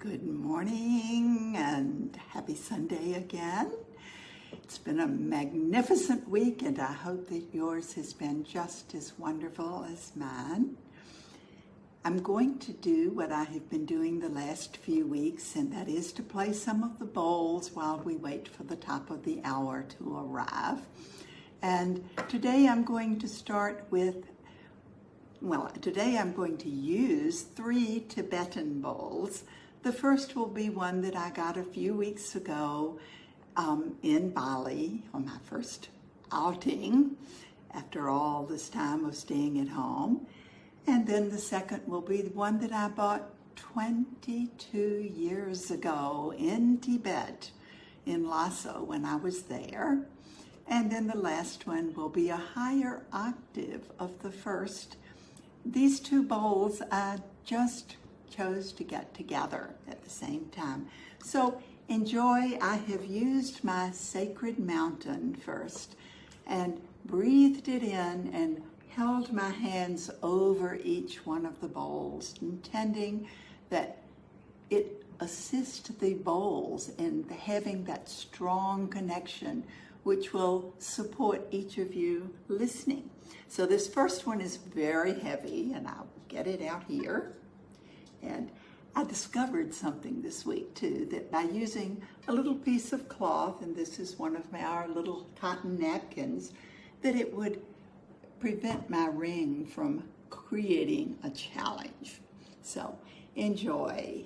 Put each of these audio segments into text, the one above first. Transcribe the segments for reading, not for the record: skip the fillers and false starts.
Good morning and happy Sunday again. It's been a magnificent week and I hope that yours has been just as wonderful as mine. I'm going to do what I have been doing the last few weeks, and that is to play some of the bowls while we wait for the top of the hour to arrive. And today I'm going to start with, today I'm going to use 3 Tibetan bowls. The first will be one that I got a few weeks ago in Bali on my first outing after all this time of staying at home. And then the second will be the one that I bought 22 years ago in Tibet, in Lhasa when I was there. And then the last one will be a higher octave of the first. These 2 bowls I just chose to get together at the same time. So enjoy. I have used my sacred mountain first and breathed it in and held my hands over each one of the bowls, intending that it assist the bowls in having that strong connection which will support each of you listening. So this first one is very heavy, and I'll get it out here. And I discovered something this week too, that by using a little piece of cloth, and this is one of our little cotton napkins, that it would prevent my ring from creating a challenge. So enjoy.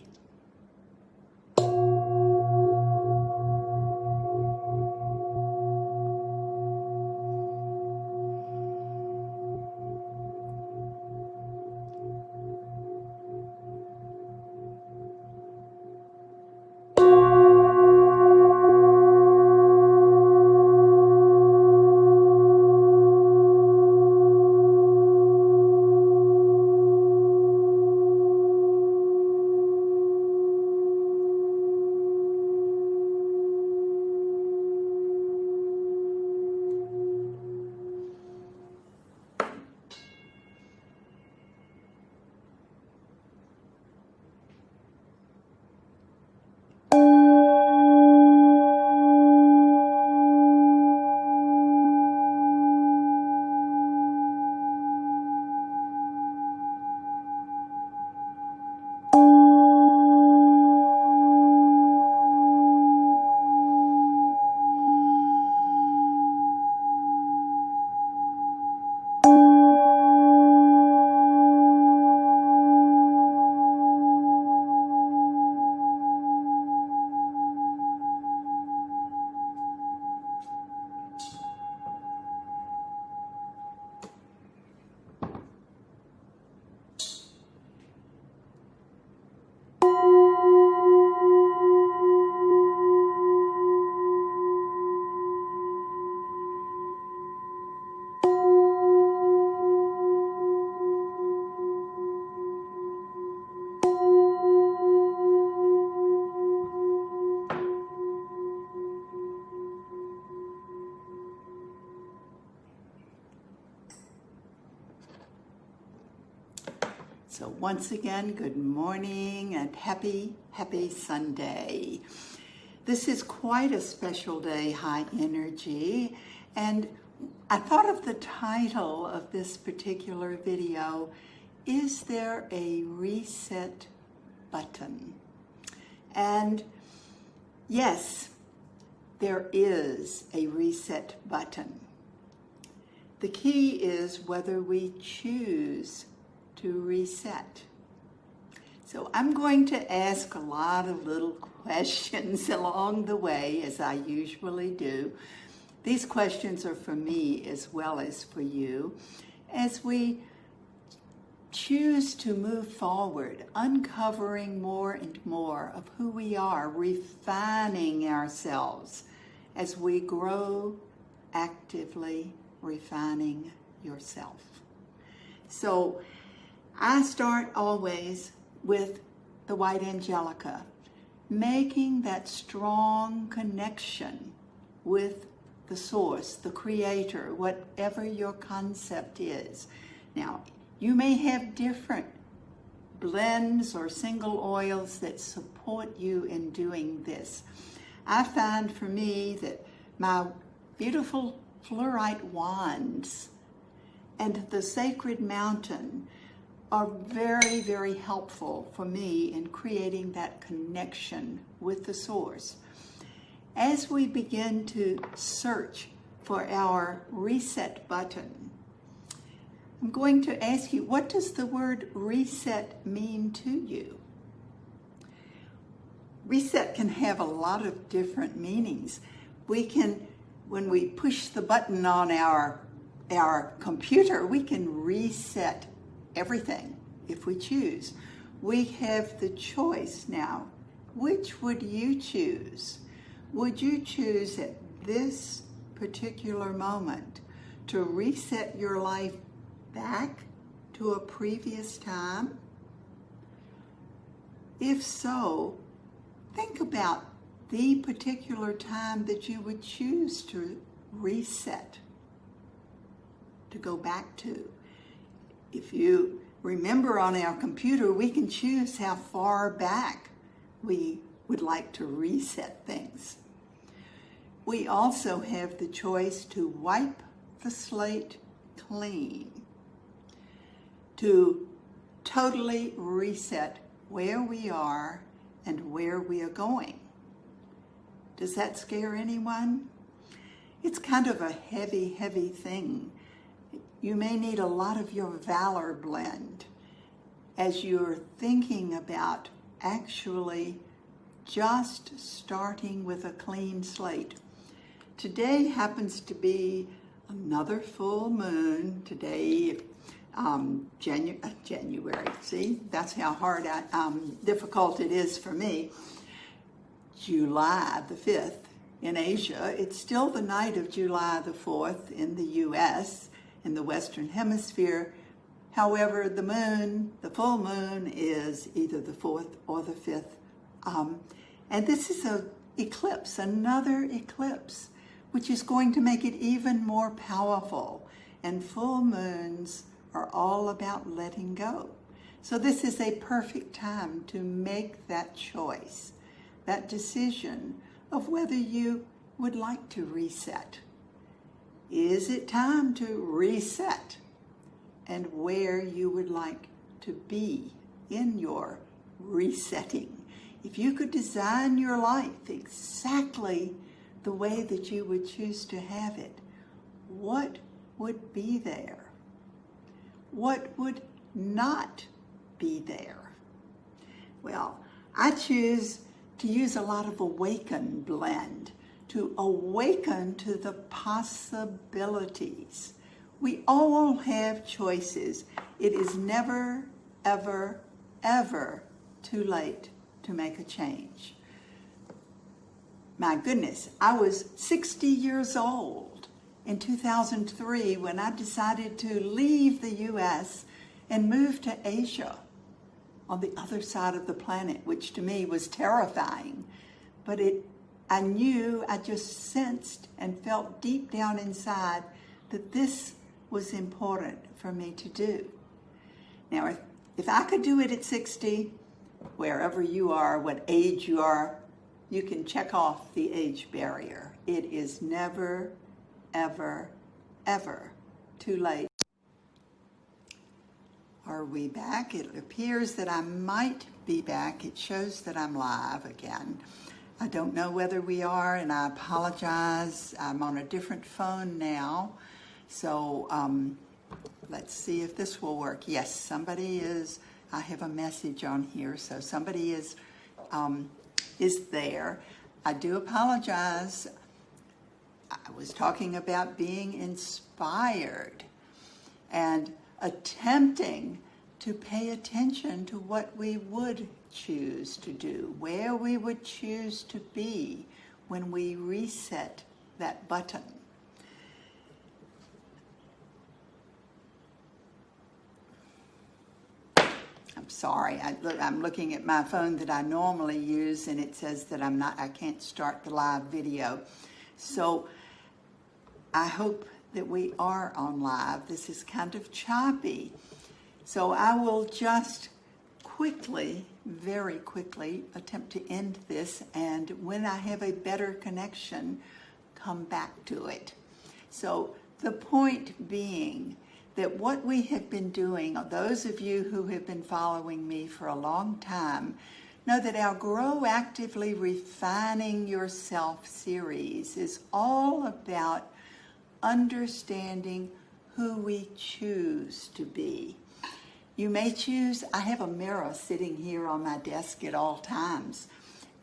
So once again, good morning and happy Sunday. This is quite a special day, high energy, and I thought of the title of this particular video, Is There a Reset Button? And yes, there is a reset button. The key is whether we choose to reset. So I'm going to ask a lot of little questions along the way, as I usually do. These questions are for me as well as for you, as we choose to move forward, uncovering more and more of who we are, refining ourselves as we grow, actively refining yourself. So I start always with the white angelica, making that strong connection with the source, the creator, whatever your concept is. Now, you may have different blends or single oils that support you in doing this. I find for me that my beautiful fluorite wands and the sacred mountain are very, very helpful for me in creating that connection with the source. As we begin to search for our reset button, I'm going to ask you, what does the word reset mean to you? Reset can have a lot of different meanings. When we push the button on our computer, we can reset everything if we choose. We have the choice now. Which would you choose? Would you choose at this particular moment to reset your life back to a previous time? If so, think about the particular time that you would choose to reset, to go back to. If you remember on our computer, we can choose how far back we would like to reset things. We also have the choice to wipe the slate clean, to totally reset where we are and where we are going. Does that scare anyone? It's kind of a heavy, heavy thing. You may need a lot of your valor blend as you're thinking about actually just starting with a clean slate. Today happens to be another full moon. Today, January. See, that's how difficult it is for me. July the 5th in Asia. It's still the night of July the 4th in the U.S., in the Western Hemisphere. However, the full moon is either the 4th or the 5th. And this is another eclipse, which is going to make it even more powerful. And full moons are all about letting go. So this is a perfect time to make that choice, that decision of whether you would like to reset. Is it time to reset? And where you would like to be in your resetting. If you could design your life exactly the way that you would choose to have it, what would be there? What would not be there? Well, I choose to use a lot of awaken blend, to awaken to the possibilities. We all have choices. It is never, ever, ever too late to make a change. My goodness, I was 60 years old in 2003 when I decided to leave the U.S. and move to Asia on the other side of the planet, which to me was terrifying. But I just sensed and felt deep down inside that this was important for me to do. Now, if I could do it at 60, wherever you are, what age you are, you can check off the age barrier. It is never, ever, ever too late. Are we back? It appears that I might be back. It shows that I'm live again. I don't know whether we are, and I apologize. I'm on a different phone now. So let's see if this will work. Yes, somebody is. I have a message on here, so somebody is there. I do apologize. I was talking about being inspired and attempting to pay attention to what we would choose to do, where we would choose to be when we reset that button. I'm sorry, I'm looking at my phone that I normally use, and it says that I can't start the live video. So I hope that we are on live. This is kind of choppy. So I will just quickly, very quickly, attempt to end this, and when I have a better connection, come back to it. So the point being that what we have been doing, those of you who have been following me for a long time, know that our Grow Actively Refining Yourself series is all about understanding who we choose to be. You may choose, I have a mirror sitting here on my desk at all times,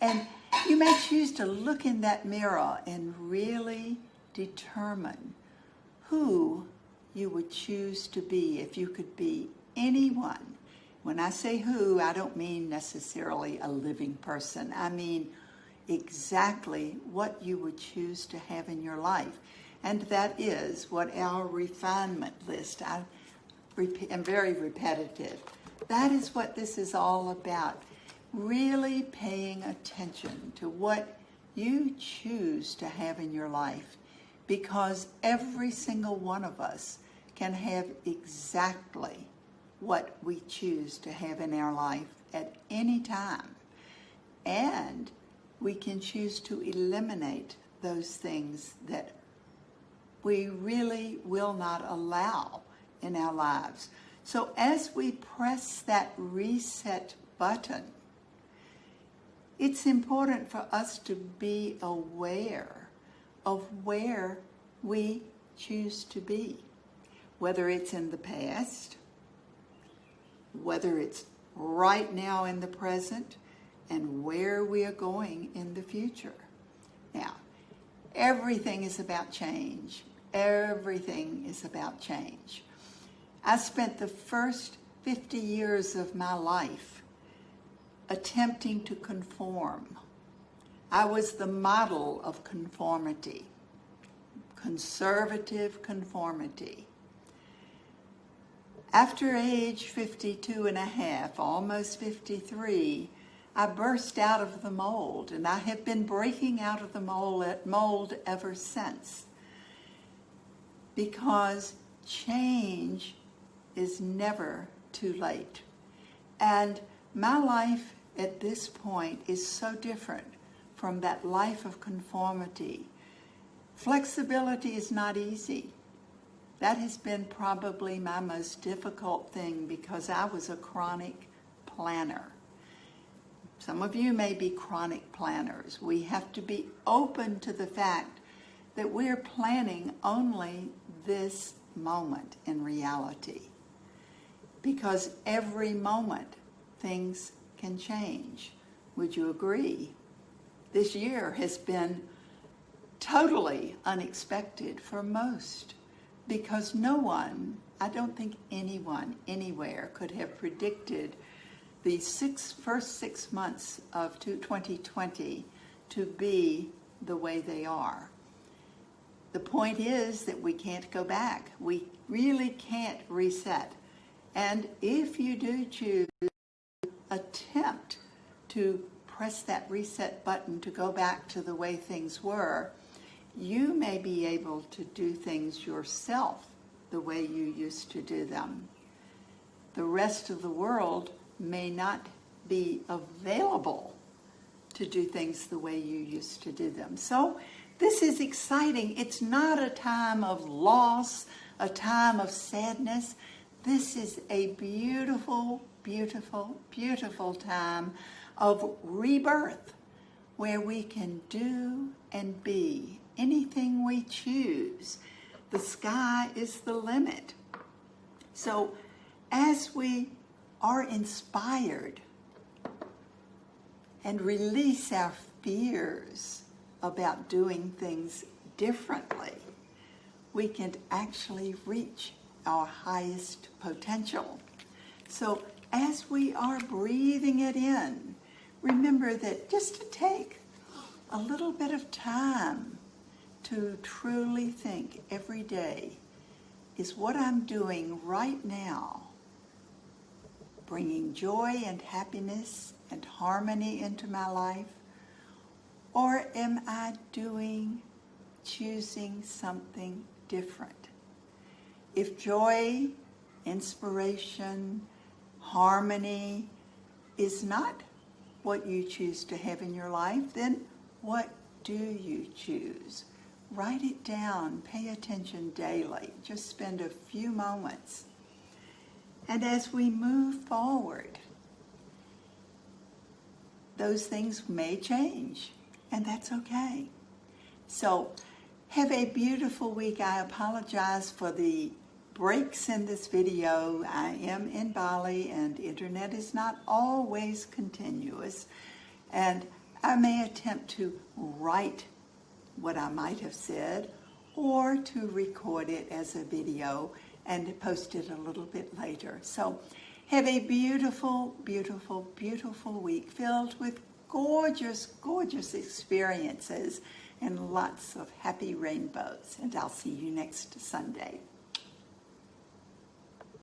and you may choose to look in that mirror and really determine who you would choose to be if you could be anyone. When I say who, I don't mean necessarily a living person. I mean exactly what you would choose to have in your life. And that is what our refinement list, I'm very repetitive. That is what this is all about. Really paying attention to what you choose to have in your life, because every single one of us can have exactly what we choose to have in our life at any time. And we can choose to eliminate those things that we really will not allow in our lives. So as we press that reset button, it's important for us to be aware of where we choose to be, whether it's in the past, whether it's right now in the present, and where we are going in the future. Now, everything is about change. Everything is about change. I spent the first 50 years of my life attempting to conform. I was the model of conformity, conservative conformity. After age 52 and a half, almost 53, I burst out of the mold, and I have been breaking out of the mold ever since. Because change is never too late. And my life at this point is so different from that life of conformity. Flexibility is not easy. That has been probably my most difficult thing, because I was a chronic planner. Some of you may be chronic planners. We have to be open to the fact that we're planning only this moment in reality, because every moment things can change. Would you agree? This year has been totally unexpected for most, because no one, I don't think anyone anywhere could have predicted the first 6 months of 2020 to be the way they are. The point is that we can't go back. We really can't reset. And if you do choose to attempt to press that reset button to go back to the way things were, you may be able to do things yourself the way you used to do them. The rest of the world may not be available to do things the way you used to do them. So this is exciting. It's not a time of loss, a time of sadness. This is a beautiful, beautiful, beautiful time of rebirth, where we can do and be anything we choose. The sky is the limit. So as we are inspired and release our fears about doing things differently, we can actually reach our highest potential. So as we are breathing it in, remember that just to take a little bit of time to truly think every day, is what I'm doing right now bringing joy and happiness and harmony into my life? Or am I choosing something different? If joy, inspiration, harmony, is not what you choose to have in your life, then what do you choose? Write it down. Pay attention daily. Just spend a few moments. And as we move forward, those things may change, and that's okay. So have a beautiful week. I apologize for the breaks in this video. I am in Bali, and internet is not always continuous, and I may attempt to write what I might have said or to record it as a video and post it a little bit later. So have a beautiful, beautiful, beautiful week filled with gorgeous, gorgeous experiences and lots of happy rainbows. And I'll see you next Sunday.